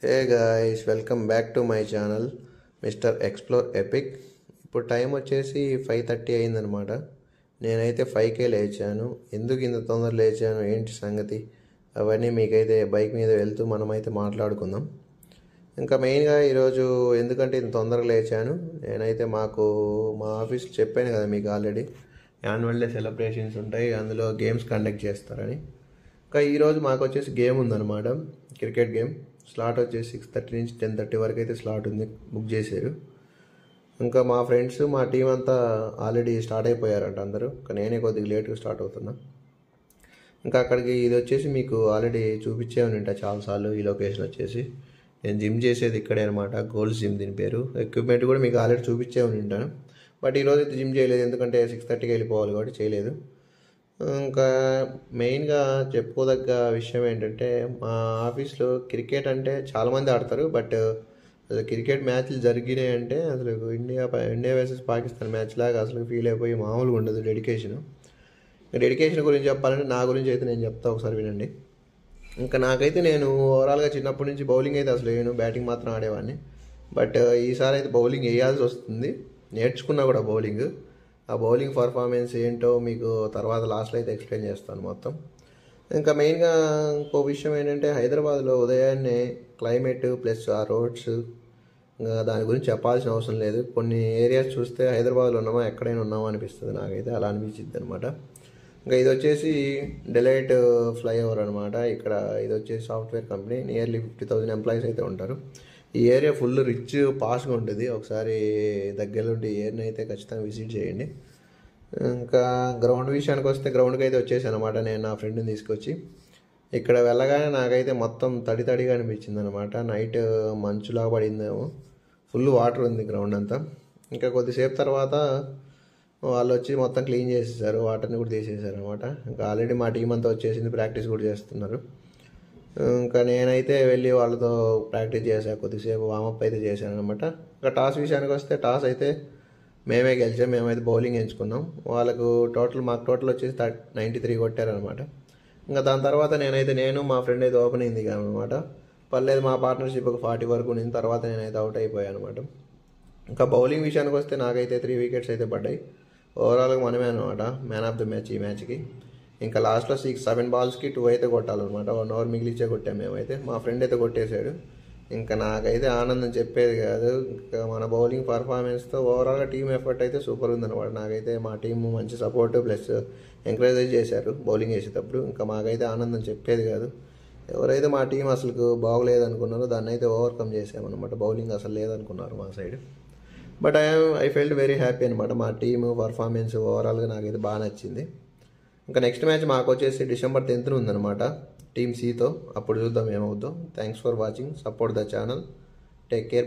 Hey guys, welcome back to my channel mister explore epic. ఇప్పుడు time వచ్చేసి 5:30 అయిందనమాట. నేనైతే 5కే లేచాను. ఎందుకు ఇంత తొందర లేచాను, ఏంటి సంగతి, అవన్నీ మీకైతే బైక్ మీద వెళ్తూ మనమైతే మాట్లాడుకుందాం. ఇంకా మెయిన్గా ఈరోజు ఎందుకంటే ఇంత తొందరగా లేచాను, నేనైతే మా ఆఫీస్ చెప్పాను కదా మీకు ఆల్రెడీ, యాన్యువల్ డే సెలబ్రేషన్స్ ఉంటాయి, అందులో గేమ్స్ కండక్ట్ చేస్తారని. ఇంకా ఈరోజు మాకు వచ్చేసి గేమ్ ఉందన్నమాట, క్రికెట్ గేమ్. స్లాట్ వచ్చేసి 6:30 నుంచి 10:30 వరకు అయితే స్లాట్ ఉంది, బుక్ చేశారు. ఇంకా మా ఫ్రెండ్స్, మా టీం అంతా ఆల్రెడీ స్టార్ట్ అయిపోయారంట అందరూ. ఇంకా నేనే కొద్దిగా లేట్గా స్టార్ట్ అవుతున్నా. ఇంకా అక్కడికి ఇది వచ్చేసి మీకు ఆల్రెడీ చూపించే ఉంటా చాలాసార్లు. ఈ లొకేషన్ వచ్చేసి నేను జిమ్ చేసేది ఇక్కడే అనమాట, గోల్డ్స్ జిమ్ దీని పేరు. ఎక్విప్మెంట్ కూడా మీకు ఆల్రెడీ చూపించే ఉంటాను. బట్ ఈరోజు అయితే జిమ్ చేయలేదు, ఎందుకంటే 6:30కి వెళ్ళిపోవాలి కాబట్టి చేయలేదు. ఇంకా మెయిన్గా చెప్పుకోదగ్గ విషయం ఏంటంటే, మా ఆఫీస్లో క్రికెట్ అంటే చాలామంది ఆడతారు. బట్ అసలు క్రికెట్ మ్యాచ్లు జరిగినాయి అంటే అసలు ఇండియా వర్సెస్ పాకిస్తాన్ మ్యాచ్ లాగా అసలు ఫీల్ అయిపోయి మామూలుగా ఉండదు డెడికేషన్ గురించి చెప్పాలంటే నా గురించి అయితే నేను చెప్తా, ఒకసారి వినండి. ఇంకా నాకైతే నేను ఓవరాల్గా చిన్నప్పటి నుంచి బౌలింగ్ అయితే అసలు వేయను, బ్యాటింగ్ మాత్రం ఆడేవాడిని. బట్ ఈసారి అయితే బౌలింగ్ వేయాల్సి వస్తుంది, నేర్చుకున్నా కూడా బౌలింగ్. ఆ బౌలింగ్ పర్ఫార్మెన్స్ ఏంటో మీకు తర్వాత లాస్ట్లో అయితే ఎక్స్ప్లెయిన్ చేస్తాను మొత్తం. ఇంకా మెయిన్గా ఇంకో విషయం ఏంటంటే, హైదరాబాద్లో ఉదయాన్నే క్లైమేట్ ప్లస్ ఆ రోడ్స్, ఇంకా దాని గురించి చెప్పాల్సిన అవసరం లేదు. కొన్ని ఏరియాస్ చూస్తే హైదరాబాద్లో ఉన్నామా ఎక్కడైనా ఉన్నామా అనిపిస్తుంది, నాకైతే అలా అనిపించింది అనమాట. ఇంకా ఇది వచ్చేసి డెలైట్ ఫ్లైఓవర్ అనమాట. ఇక్కడ ఇది వచ్చేసి సాఫ్ట్వేర్ కంపెనీ, నియర్లీ 50,000 ఎంప్లాయీస్ అయితే ఉంటారు. ఈ ఏరియా ఫుల్ రిచ్ పాష్గా ఉంటుంది. ఒకసారి దగ్గరలో ఏరియాని అయితే ఖచ్చితంగా విజిట్ చేయండి. ఇంకా గ్రౌండ్ విషయానికి వస్తే, గ్రౌండ్కి అయితే వచ్చేసాను అనమాట నేను నా ఫ్రెండ్ని తీసుకొచ్చి. ఇక్కడ వెళ్ళగానే నాకైతే మొత్తం తడిగా అనిపించింది అనమాట. నైట్ మంచులా పడిందేమో, ఫుల్ వాటర్ ఉంది గ్రౌండ్ అంతా. ఇంకా కొద్దిసేపు తర్వాత వాళ్ళు వచ్చి మొత్తం క్లీన్ చేసేసారు, వాటర్ని కూడా తీసేసారు అనమాట. ఇంకా ఆల్రెడీ మా టీం అంతా వచ్చేసింది, ప్రాక్టీస్ కూడా చేస్తున్నారు. ఇంకా నేనైతే వెళ్ళి వాళ్ళతో ప్రాక్టీస్ చేశాను, కొద్దిసేపు వామప్ అయితే చేశాను అనమాట. ఇంకా టాస్ విషయానికి వస్తే, టాస్ అయితే మేమే గెలిచాం, మేమైతే బౌలింగ్ ఎంచుకున్నాం. మాకు టోటల్ వచ్చేసి 93 కొట్టారనమాట. ఇంకా దాని తర్వాత నేను మా ఫ్రెండ్ అయితే ఓపెనింగ్ దిగాను అనమాట. పర్లేదు, మా పార్ట్నర్షిప్ ఒక 40 వరకు ఉంది. తర్వాత నేనైతే అవుట్ అయిపోయాను అనమాట. ఇంకా బౌలింగ్ విషయానికి వస్తే నాకైతే 3 వికెట్స్ అయితే పడ్డాయి. ఓవరాల్గా మనమే అనమాట మ్యాన్ ఆఫ్ ద మ్యాచ్ ఈ మ్యాచ్కి. ఇంకా లాస్ట్లో 7 బాల్స్కి 2 అయితే కొట్టాలన్నమాట. 1 ఓవర్ మిగిలిచ్చే కొట్టాం మేమైతే. మా ఫ్రెండ్ అయితే కొట్టేశాడు. ఇంకా నాకైతే ఆనందం చెప్పేది కాదు. ఇంకా మన బౌలింగ్ పర్ఫార్మెన్స్తో ఓవరాల్గా టీమ్ ఎఫర్ట్ అయితే సూపర్ ఉందన్నమాట. నాకైతే మా టీం మంచి సపోర్ట్ ప్లస్ ఎంకరేజ్ చేశారు బౌలింగ్ వేసేటప్పుడు. ఇంకా మాకైతే ఆనందం చెప్పేది కాదు. ఎవరైతే మా టీం అసలు బాగోలేదనుకున్నారో దాన్ని అయితే ఓవర్కమ్ చేసామన్నమాట. బౌలింగ్ అసలు లేదనుకున్నారు మా side. But I felt very happy అనమాట. మా టీము పర్ఫార్మెన్స్ ఓవరాల్గా నాకైతే బాగా నచ్చింది. ఇంకా నెక్స్ట్ మ్యాచ్ మాకు వచ్చేసి December 10th ఉందన్నమాట, టీమ్ Cతో. అప్పుడు చూద్దాం ఏమవుద్దాం. Thanks for watching, support the channel, take care.